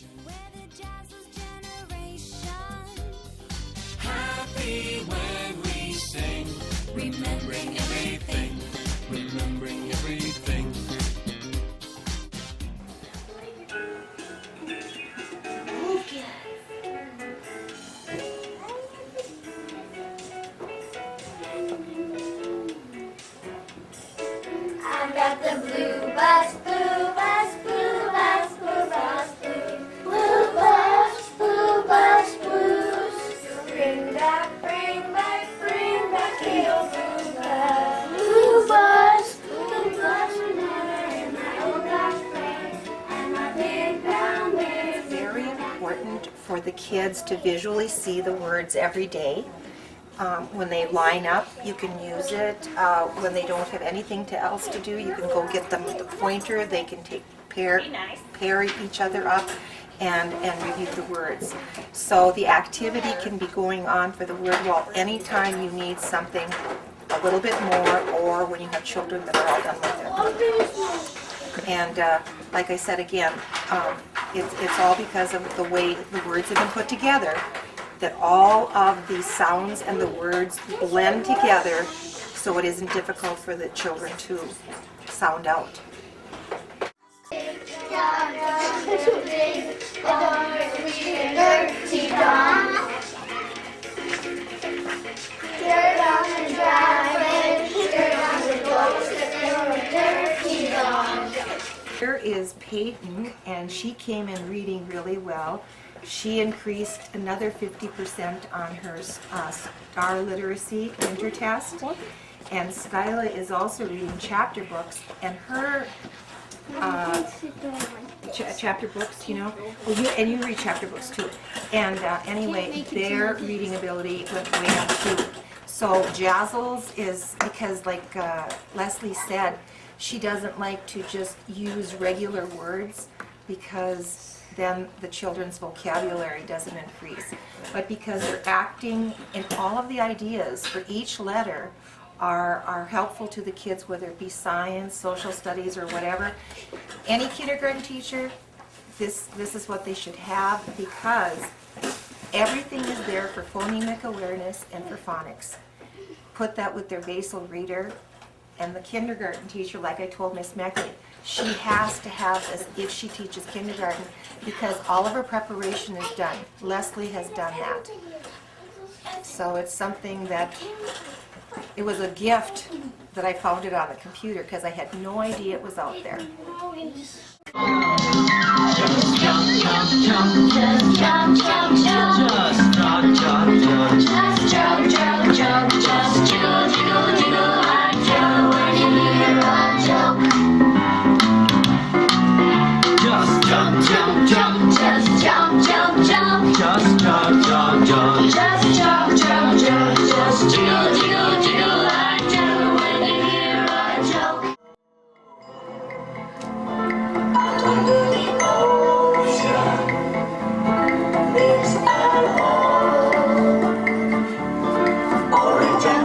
We're the Jazzles generation. Happy when we sing, remembering everything, remembering everything. I've got the blue bus, blue bus, blue bus, blue bus, blue. Blue bus, blue bus, blues. Bring back the old blue bus. Blue bus, remember in my old black plane and my big brown bear. Very important for the kids to visually see the words every day. When they line up, you can use it. When they don't have anything else to do, you can go get them the pointer. They can pair each other up and review the words. So the activity can be going on for the word wall anytime you need something a little bit more, or when you have children that are all done with it. And like I said again, it's all because of the way the words have been put together, that all of the sounds and the words blend together so it isn't difficult for the children to sound out. Here is Peyton, and she came in reading really well. She increased another 50% on her STAR literacy winter test. And Skyla is also reading chapter books, and her chapter books, you know, well, you read chapter books too. And anyway, their reading ability went way up too. So Jazzles is, because like Leslie said, she doesn't like to just use regular words because then the children's vocabulary doesn't increase. But because they're acting, and all of the ideas for each letter are helpful to the kids, whether it be science, social studies, or whatever. Any kindergarten teacher, this is what they should have, because everything is there for phonemic awareness and for phonics. Put that with their basal reader, and the kindergarten teacher, like I told Miss Meckley, she has to have this if she teaches kindergarten, because all of her preparation is done. Leslie has done that. So it's something that, it was a gift that I found it on the computer because I had no idea it was out there. Just jump, jump, jump, just jump, jump, jump, just jump, jump, jump, just jump, jump, jump, just jiggle, jiggle, jiggle like Joe when you hear a joke. Just jump, jump, jump, just jump, jump, jump, just jump, jump, jump, just jump, jump, jump, just jiggle, jiggle, jiggle like Joe when you hear a joke. Under the ocean, there's an orange and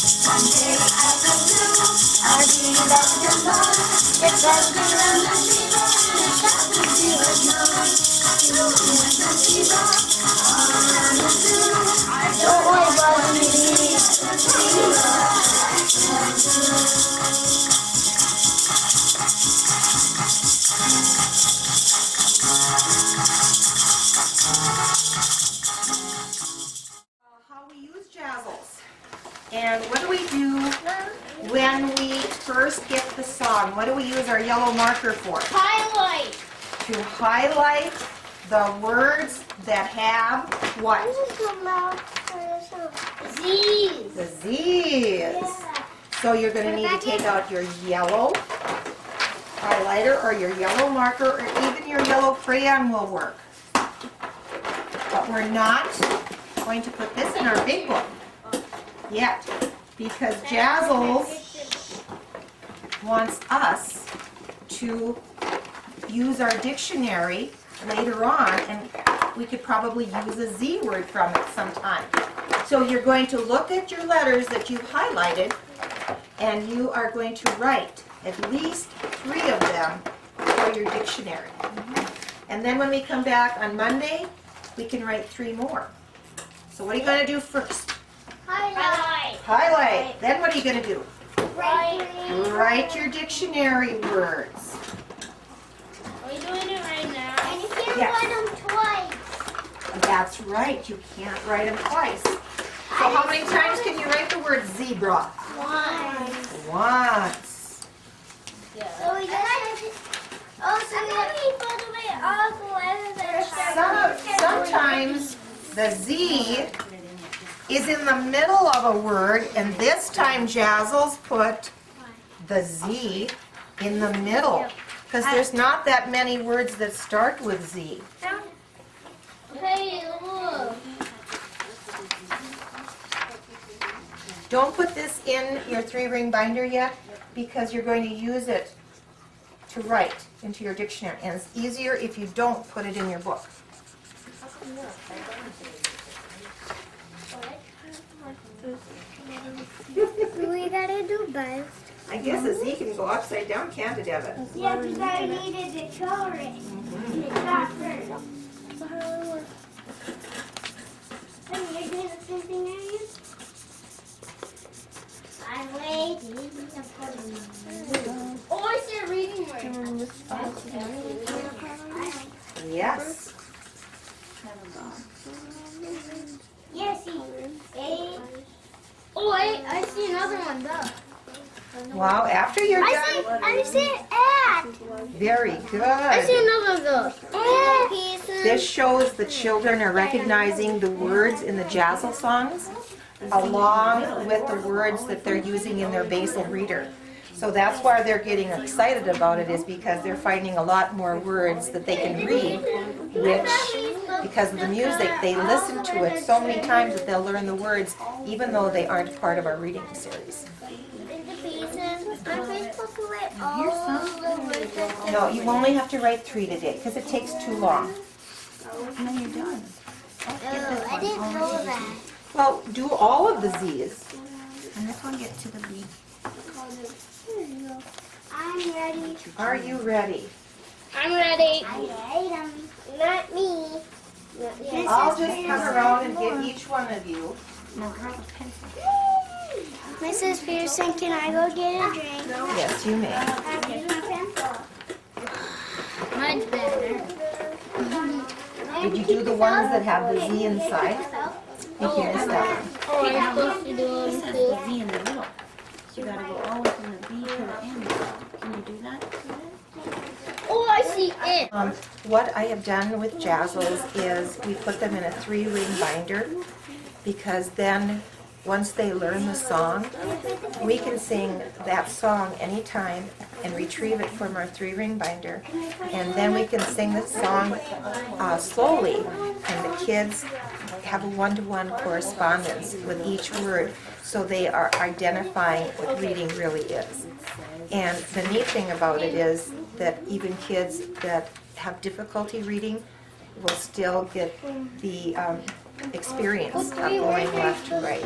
One day I will do, I'll be back tomorrow. It's like the run of zero, it's got the zero zone. You and the zero, all I will do. I don't want to be the How we use Jazzles. And what do we do when we first get the song? What do we use our yellow marker for? highlight. To highlight the words that have what? Z's. The Z's. So you're going to need to take out your yellow highlighter or your yellow marker or even your yellow crayon will work. But we're not going to put this in our big book yet because Jazzles wants us to use our dictionary later on, and we could probably use a Z word from it sometime. So you're going to look at your letters that you've highlighted, and you are going to write at least 3 of them for your dictionary. And then when we come back on Monday, we can write 3 more. So what are you going to do first? Highlight. Highlight. Then what are you going to do? Right. Write your dictionary words. Are we doing it right now? And you can't Yes. write them twice. That's right. You can't write them twice. So how many times can you write the word zebra? Once. Once. So we just have to... Oh, so we put away all the letters that are Sometimes the Z is in the middle of a word, and this time Jazzles put the Z in the middle because there's not that many words that start with Z. Hey, look. Don't put this in your 3-ring binder yet because you're going to use it to write into your dictionary, and it's easier if you don't put it in your book. We gotta do both. I guess a Z can go upside down, can't it, Evan? Yeah, because I needed to color it. Not first. So how do it work? And you're doing the same thing I used? I'm waiting. Oh, I see a reading word. Yes. Yes, see. A. Oh, I see another one, though. Wow, after you're done. I see an at. Very I see good. another of those. This shows the children are recognizing the words in the Jazzle songs along with the words that they're using in their basal reader. So that's why they're getting excited about it, is because they're finding a lot more words that they can read, which, because of the music, they listen to it so many times that they'll learn the words even though they aren't part of our reading series. No, you only have to write 3 today because it takes too long. And then you're done. Oh, I didn't know that. Well, do all of the Z's. And this one gets to the B. I'm ready. Are you ready? I'm ready. I am. Not me. I'll just come around and give each one of you. Now grab a pencil. Mrs. Pearson, can I go get a drink? Yes, you may. I need my pencil. Mine's better. Did you do the ones that have the Z inside? You can't stop. Oh, I'm supposed to do It them says too. the Z in the middle. So you gotta go all the way from the B to the M. Can you do that? Oh, I see it. What I have done with Jazzles is we put them in a 3-ring binder because then once they learn the song, we can sing that song anytime and retrieve it from our 3-ring binder. And then we can sing the song slowly, and the kids have a one-to-one correspondence with each word, so they are identifying what reading really is. And the neat thing about it is that even kids that have difficulty reading will still get the experience of going left to right.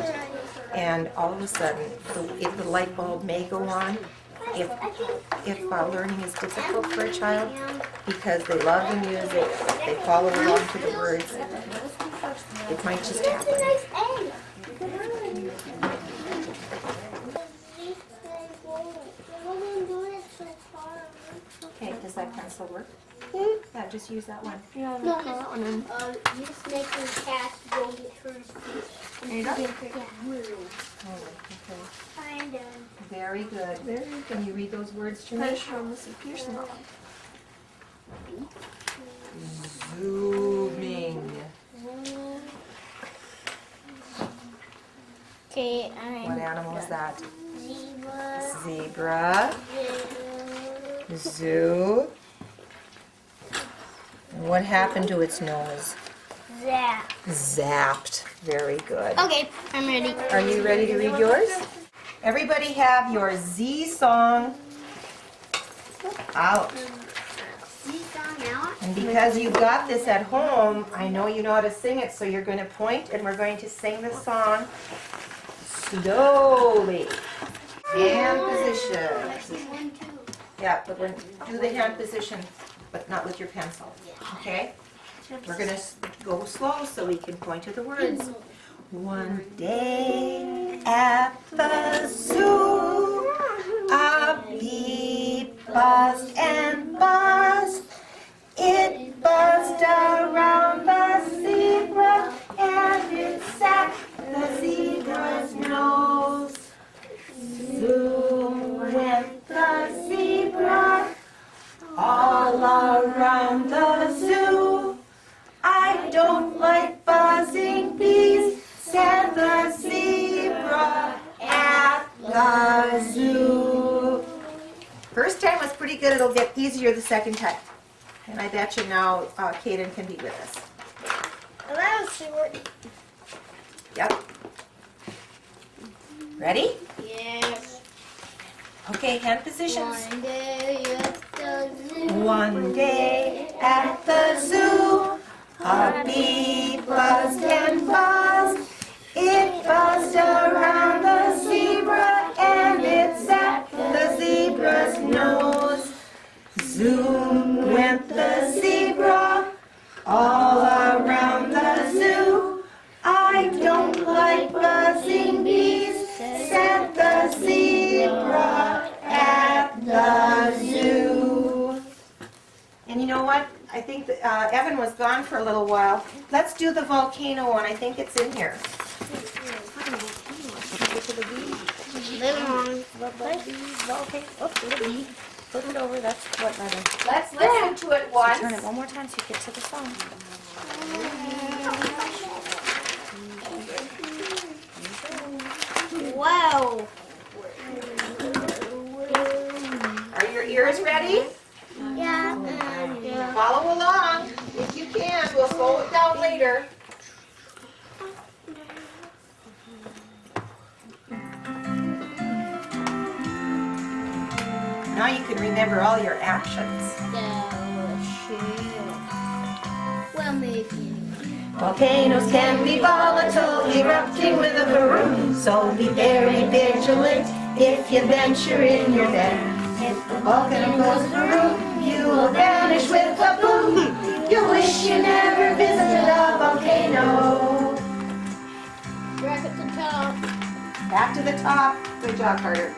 And all of a sudden, if the light bulb may go on, if learning is difficult for a child, because they love the music, they follow along to the words, it might just happen. Okay, does that pencil work? Yeah, just use that one. No, you snake and cat go get hers. There you go. Yeah. Oh, okay. I'm done. Very good. Can you read those words to me? Zooming. Okay, What animal is that? zebra. Zebra. Zoo. And what happened to its nose? Zap. Zapped. Very good. Okay, I'm ready. Are you ready to read yours? Everybody have your Z song out. And because you got this at home, I know you know how to sing it, so you're going to point and we're going to sing the song slowly. Hand position. Yeah, but do the hand position, but not with your pencil. Okay? We're going to go slow so we can point to the words. One day at the zoo, a bee buzzed and buzzed. It buzzed around the zebra and it sat the zebra's nose. Zoom went the zebra all around the zoo. I don't like buzzing bees, said the zebra at the zoo. First time was pretty good. It'll get easier the second time. And I bet you now Kaden can be with us. Hello, Stuart. Yep. Ready? Yes. Okay, hand positions. One day at the zoo. One day at the zoo, a bee buzzed and buzzed. It buzzed around the zebra and it sat the zebra's nose. Zoom went the zebra all around the zoo. I don't like buzzing bees, said the zebra at the zoo. And you know what? I think that, Evan was gone for a little while. Let's do the volcano one. I think it's in here. Okay. Flip it over. That's what letter? Let's listen to it once. Turn it one more time so you get to the song. Wow. Are your ears ready? Yeah. Follow along if you can. We'll slow it down later. Now you can remember all your actions. Well, maybe. Volcanoes can be volatile, erupting with a balloon. So be very vigilant if you venture in your den. If the volcano goes through, you will vanish with a boom. You wish you never visited a volcano. Back at the top. Back to the top. Good job, Carter.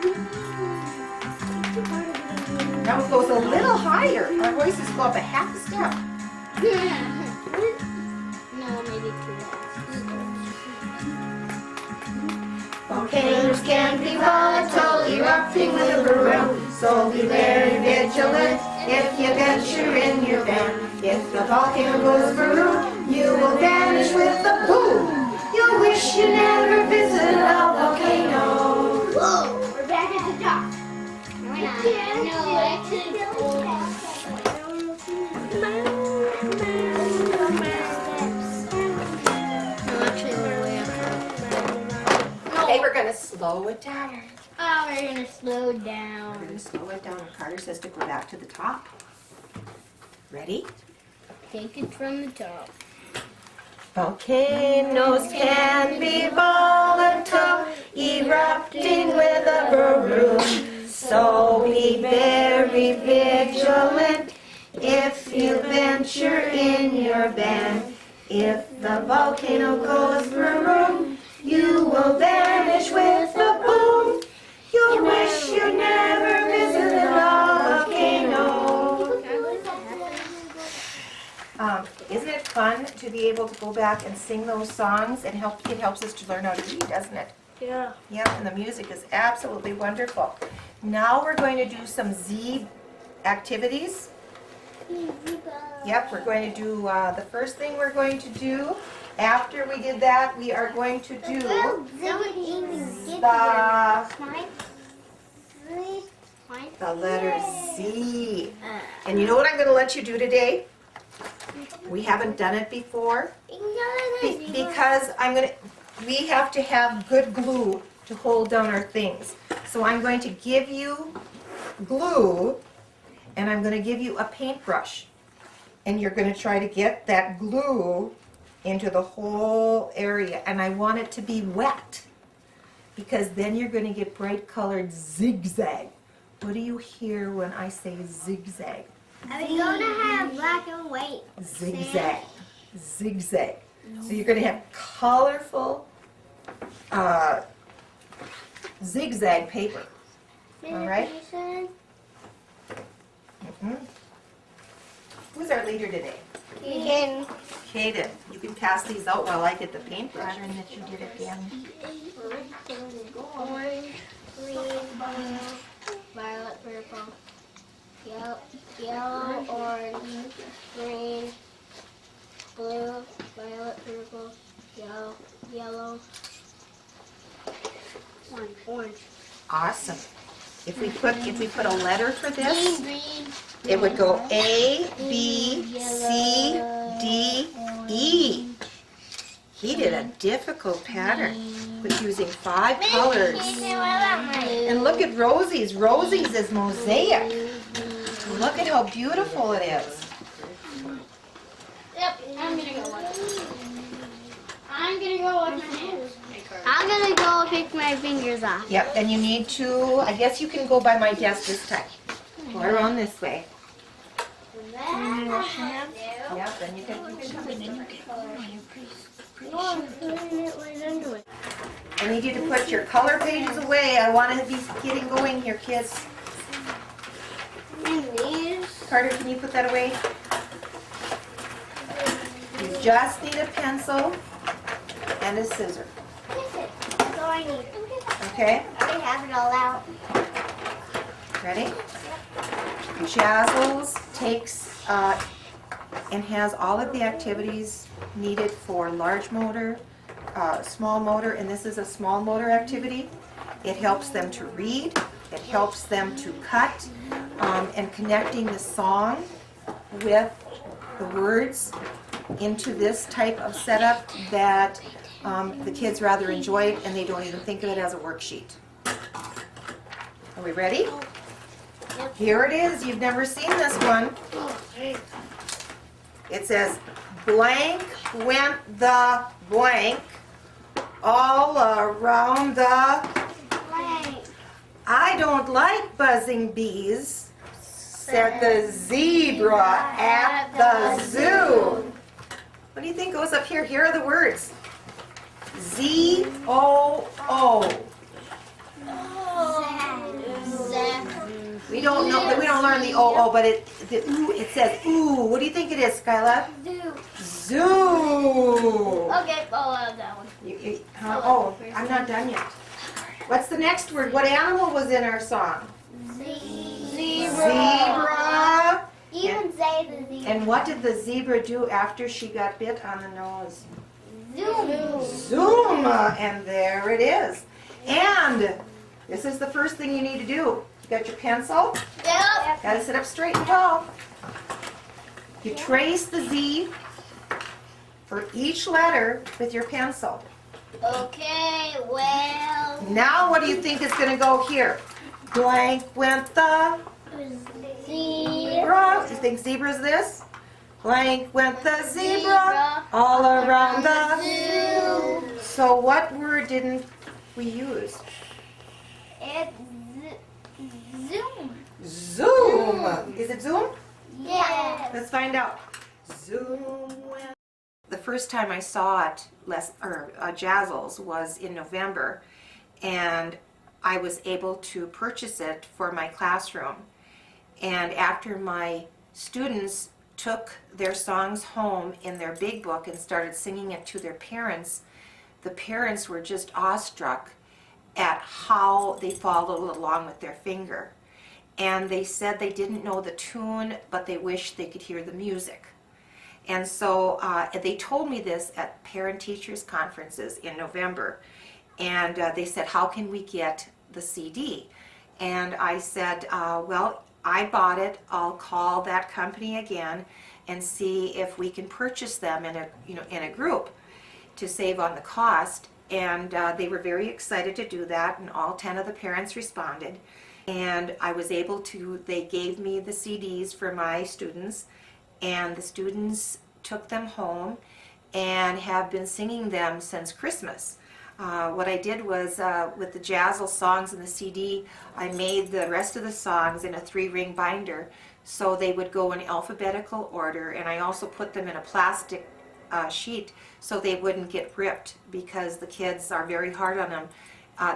Now it goes a little higher. Our voices go up a half a step. No, maybe two. Volcanoes can be volatile, erupting with a balloon. So be very vigilant if you venture in your van. If the volcano goes through, you will vanish with a boom. You wish you never visited a volcano. Whoa, we're back at the top. No, actually, we're way up top. Okay, we're going to slow it down. Oh, we're gonna slow We're down. going to slow it down. Carter says to go back to the top. Ready? Take it from the top. Volcanoes can be volatile, erupting with a balloon. So be very vigilant if you venture in your van. If the volcano goes boom, you will vanish with a boom. You'll wish you never visited a volcano. Isn't it fun to be able to go back and sing those songs? And it helps us to learn how to read, doesn't it? Yeah. Yep, and the music is absolutely wonderful. Now we're going to do some Z activities. Yep, we're going to do, the first thing we're going to do, after we did that, we are going to do the letter Z. And you know what I'm going to let you do today? We haven't done it before. Because we have to have good glue to hold down our things. So I'm going to give you glue, and I'm going to give you a paintbrush. And you're going to try to get that glue into the whole area. And I want it to be wet, because then you're going to get bright colored zigzag. What do you hear when I say zigzag? Are we going to have black and white? Zigzag. Zigzag. So you're going to have colorful zigzag paper. All right? Who's our leader today? Again. Kaden. You can pass these out while I get the paintbrush. That you did again. Orange, green, blue, violet, purple, yellow, orange, green, blue, violet, purple, yellow, orange. Awesome. If we put a letter for this, Green. it would go A, B, C, D, E. He did a difficult pattern with using 5 colors. And look at Rosie's. Rosie's is mosaic. Look at how beautiful it is. Yep, I'm gonna go with I'm gonna go with my hands. I'm gonna go pick my fingers off. Yep, then you need to, I guess you can go by my desk this time. Go around this way. Yep, then you can come this way. I need you to put your color pages away. I want to be getting going here, kids. And these. Carter, can you put that away? You just need a pencil and a scissor. That's all I need. Okay? I already have it all out. Ready? Jazzles takes and has all of the activities needed for large motor, small motor, and this is a small motor activity. It helps them to read, it helps them to cut, and connecting the song with the words into this type of setup that the kids rather enjoy it, and they don't even think of it as a worksheet. Are we ready? Here it is. You've never seen this one. It says, blank went the blank all around the... Blank. I don't like buzzing bees, said the zebra at the zoo. What do you think goes up here? Here are the words. Z-O-O. We don't know, we don't learn the O-O, but it says ooh. What do you think it is, Skyla? Zoo. Okay, I'll have that one. Oh, I'm not done yet. What's the next word? What animal was in our song? Zebra. Even say the zebra. And what did the zebra do after she got bit on the nose? Zoom. Zoom. And there it is. And this is the first thing you need to do. You got your pencil? Yep. Got to sit up straight and tall. You trace the Z for each letter with your pencil. Okay, well. Now what do you think is going to go here? Blank went the Zebra. zebra. You think zebra's this? Blank went the zebra all around the zoo. So what word didn't we use? It's Zoom. Zoom. Is it Zoom? Yes. Let's find out. Zoom. The first time I saw it, Jazzles, was in November, and I was able to purchase it for my classroom. And after my students took their songs home in their big book and started singing it to their parents, the parents were just awestruck at how they followed along with their finger. And they said they didn't know the tune, but they wished they could hear the music. And so they told me this at parent-teachers conferences in November. And they said, how can we get the CD? And I said, well, I bought it. I'll call that company again and see if we can purchase them in a group to save on the cost. And they were very excited to do that, and all 10 of the parents responded. And I was able to, they gave me the CDs for my students, and the students took them home and have been singing them since Christmas. What I did was, with the Jazzle songs in the CD, I made the rest of the songs in a 3-ring binder so they would go in alphabetical order, and I also put them in a plastic sheet so they wouldn't get ripped, because the kids are very hard on them.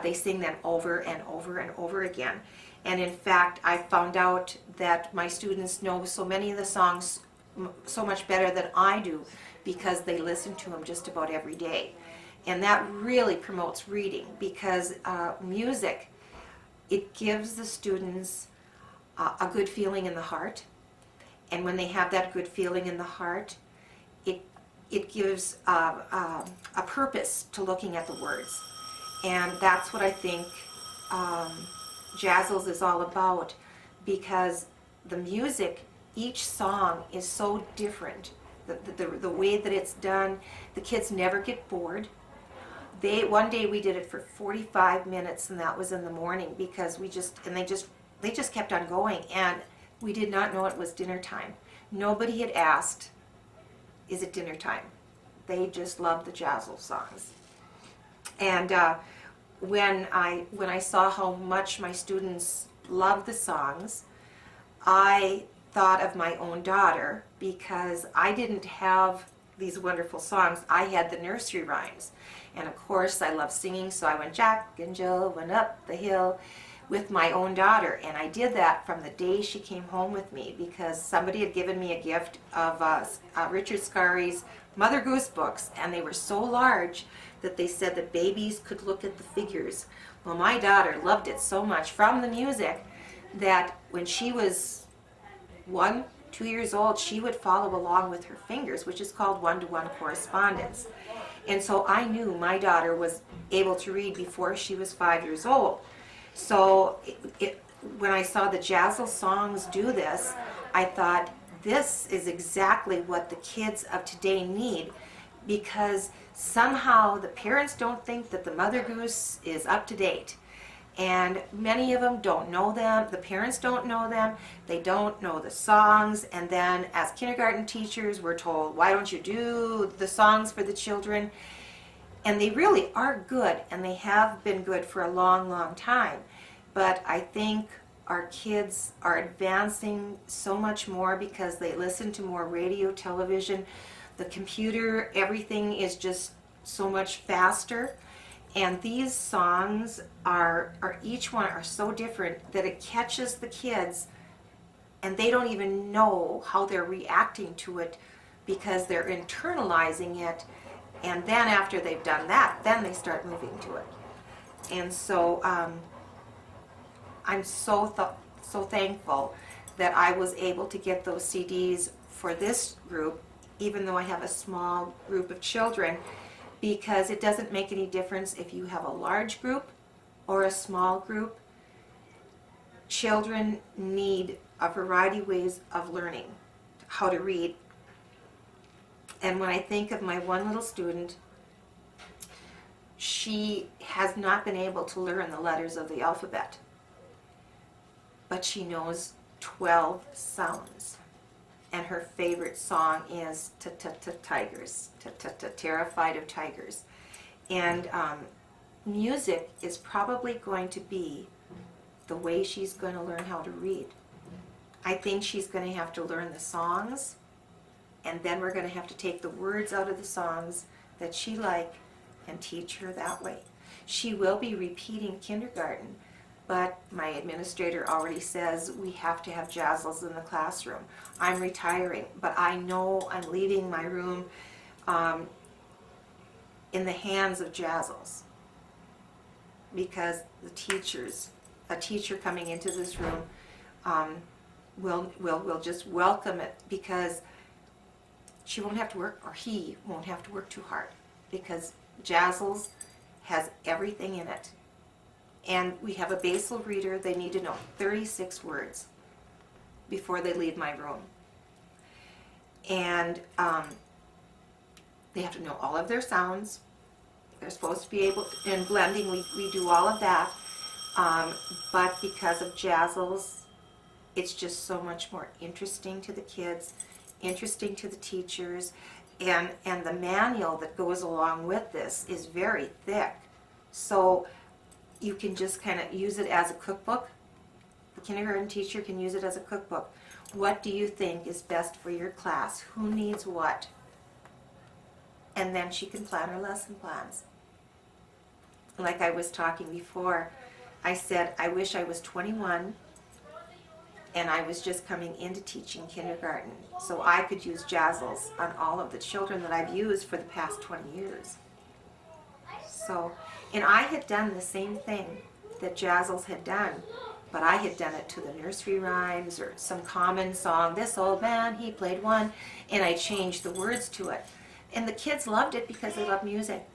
They sing them over and over and over again. And in fact, I found out that my students know so many of the songs so much better than I do because they listen to them just about every day. And that really promotes reading, because music, it gives the students a good feeling in the heart. And when they have that good feeling in the heart, it gives a purpose to looking at the words. And that's what I think Jazzles is all about, because the music, each song is so different. The way that it's done, the kids never get bored. One day we did it for 45 minutes, and that was in the morning, because they just kept on going, and we did not know it was dinner time. Nobody had asked, is it dinner time? They just loved the Jazzle songs. And when I saw how much my students loved the songs, I thought of my own daughter, because I didn't have these wonderful songs. I had the nursery rhymes. And of course, I love singing, so I went, Jack and Jill went up the hill, with my own daughter. And I did that from the day she came home with me, because somebody had given me a gift of Richard Scarry's Mother Goose books, and they were so large that they said that babies could look at the figures. Well, my daughter loved it so much from the music that when she was 1, 2 years old, she would follow along with her fingers, which is called one-to-one correspondence. And so I knew my daughter was able to read before she was 5 years old. So when I saw the Jazzle songs do this, I thought, this is exactly what the kids of today need, because somehow the parents don't think that the Mother Goose is up to date. And many of them don't know them, the parents don't know them, they don't know the songs, and then as kindergarten teachers we're told, why don't you do the songs for the children? And they really are good, and they have been good for a long, long time. But I think our kids are advancing so much more because they listen to more radio, television, the computer, everything is just so much faster. And these songs are each one are so different that it catches the kids, and they don't even know how they're reacting to it, because they're internalizing it, and then after they've done that, then they start moving to it. And so I'm so thankful that I was able to get those CDs for this group, even though I have a small group of children, because it doesn't make any difference if you have a large group or a small group. Children need a variety of ways of learning how to read. And when I think of my one little student, she has not been able to learn the letters of the alphabet, but she knows 12 sounds. and her favorite song is Tigers, Terrified of Tigers. And music is probably going to be the way she's going to learn how to read. I think she's going to have to learn the songs, and then we're going to have to take the words out of the songs that she like and teach her that way. She will be repeating kindergarten, but my administrator already says we have to have Jazzles in the classroom. I'm retiring, but I know I'm leaving my room in the hands of Jazzles, because the teachers, a teacher coming into this room will just welcome it, because she won't have to work, or he won't have to work too hard, because Jazzles has everything in it. And we have a basal reader. They need to know 36 words before they leave my room. And they have to know all of their sounds. They're supposed to be able to, in blending, we do all of that. But because of Jazzles, it's just so much more interesting to the kids, interesting to the teachers, and the manual that goes along with this is very thick. So you can just kind of use it as a cookbook. The kindergarten teacher can use it as a cookbook. What do you think is best for your class? Who needs what? And then she can plan her lesson plans. Like I was talking before, I said, I wish I was 21 and I was just coming into teaching kindergarten, so I could use Jazzles on all of the children that I've used for the past 20 years. So, and I had done the same thing that Jazzles had done, but I had done it to the nursery rhymes or some common song. This old man, he played one, and I changed the words to it. And the kids loved it because they love music.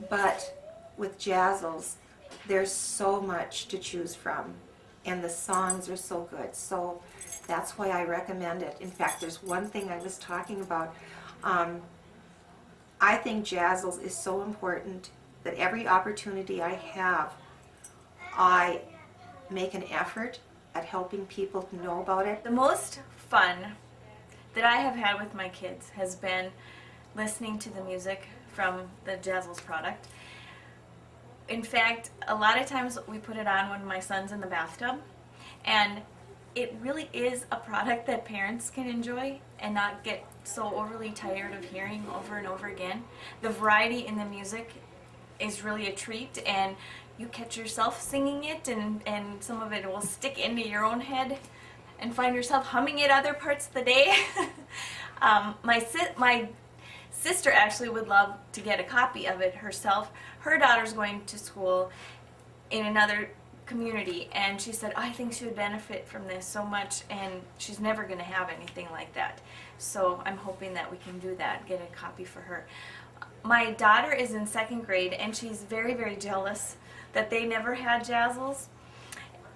But with Jazzles, there's so much to choose from, and the songs are so good. So that's why I recommend it. In fact, there's one thing I was talking about. I think Jazzles is so important that every opportunity I have, I make an effort at helping people to know about it. The most fun that I have had with my kids has been listening to the music from the Jazzles product. In fact, a lot of times we put it on when my son's in the bathtub, and it really is a product that parents can enjoy and not get so overly tired of hearing over and over again. The variety in the music is really a treat, and you catch yourself singing it, and some of it will stick into your own head and find yourself humming it other parts of the day. My sister actually would love to get a copy of it herself. Her daughter's going to school in another community, and she said, I think she would benefit from this so much, and she's never going to have anything like that. So I'm hoping that we can do that, get a copy for her. My daughter is in 2nd grade, and she's very, very jealous that they never had Jazzles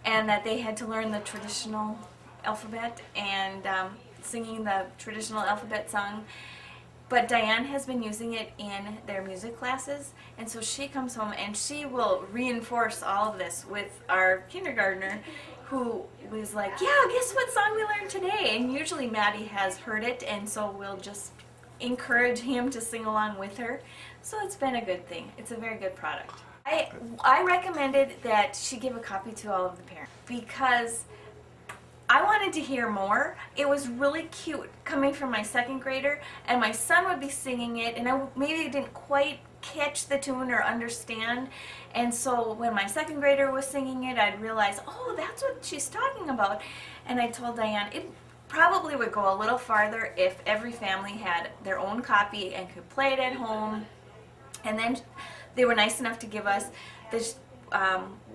and that they had to learn the traditional alphabet and singing the traditional alphabet song. But Diane has been using it in their music classes, and so she comes home and she will reinforce all of this with our kindergartner, who was like, yeah, guess what song we learned today? And usually Maddie has heard it, and so we'll just encourage him to sing along with her. So it's been a good thing. It's a very good product. I recommended that she give a copy to all of the parents because I wanted to hear more. It was really cute coming from my 2nd grader, and my son would be singing it, and I maybe didn't quite catch the tune or understand. And so when my 2nd grader was singing it, I'd realize, oh, that's what she's talking about. And I told Diane, it probably would go a little farther if every family had their own copy and could play it at home. And then they were nice enough to give us this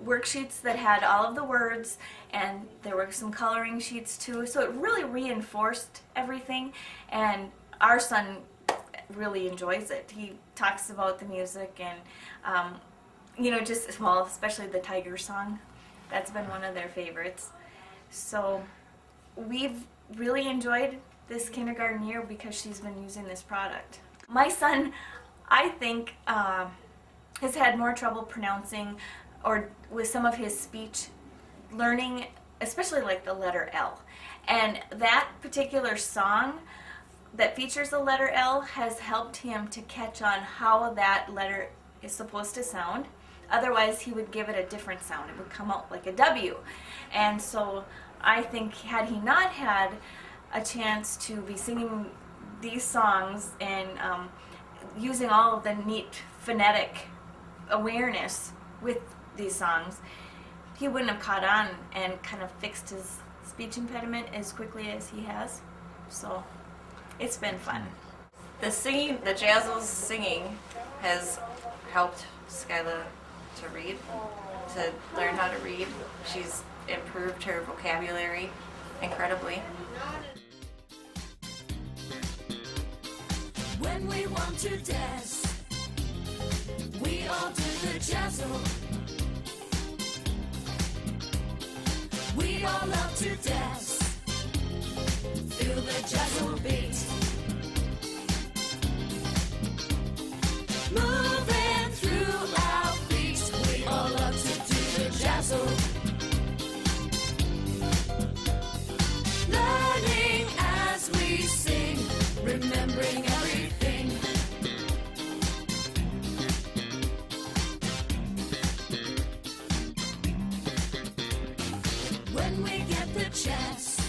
worksheets that had all of the words, and there were some coloring sheets too, so it really reinforced everything, and our son really enjoys it. He talks about the music and you know, just, well, especially the Tiger song. That's been one of their favorites. So we've really enjoyed this kindergarten year because she's been using this product. My son, I think, has had more trouble pronouncing or with some of his speech learning, especially like the letter L. And that particular song that features the letter L has helped him to catch on how that letter is supposed to sound. Otherwise, he would give it a different sound. It would come out like a W. And so I think had he not had a chance to be singing these songs and using all of the neat phonetic awareness with these songs, he wouldn't have caught on and kind of fixed his speech impediment as quickly as he has. So it's been fun. The singing, the Jazzles singing has helped Skyla to read, to learn how to read. She's improved her vocabulary incredibly. When we want to dance, we all do the jazzle. We all love to dance, feel the jazzle beat. Moving through our feet, we all love to do the jazzle. Learning as we sing, remembering everything. When we get the chance,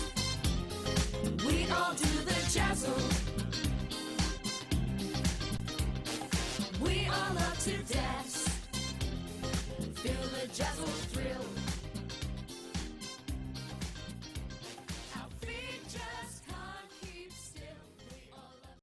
we all do the jazzle. We all love to dance, feel the jazzle.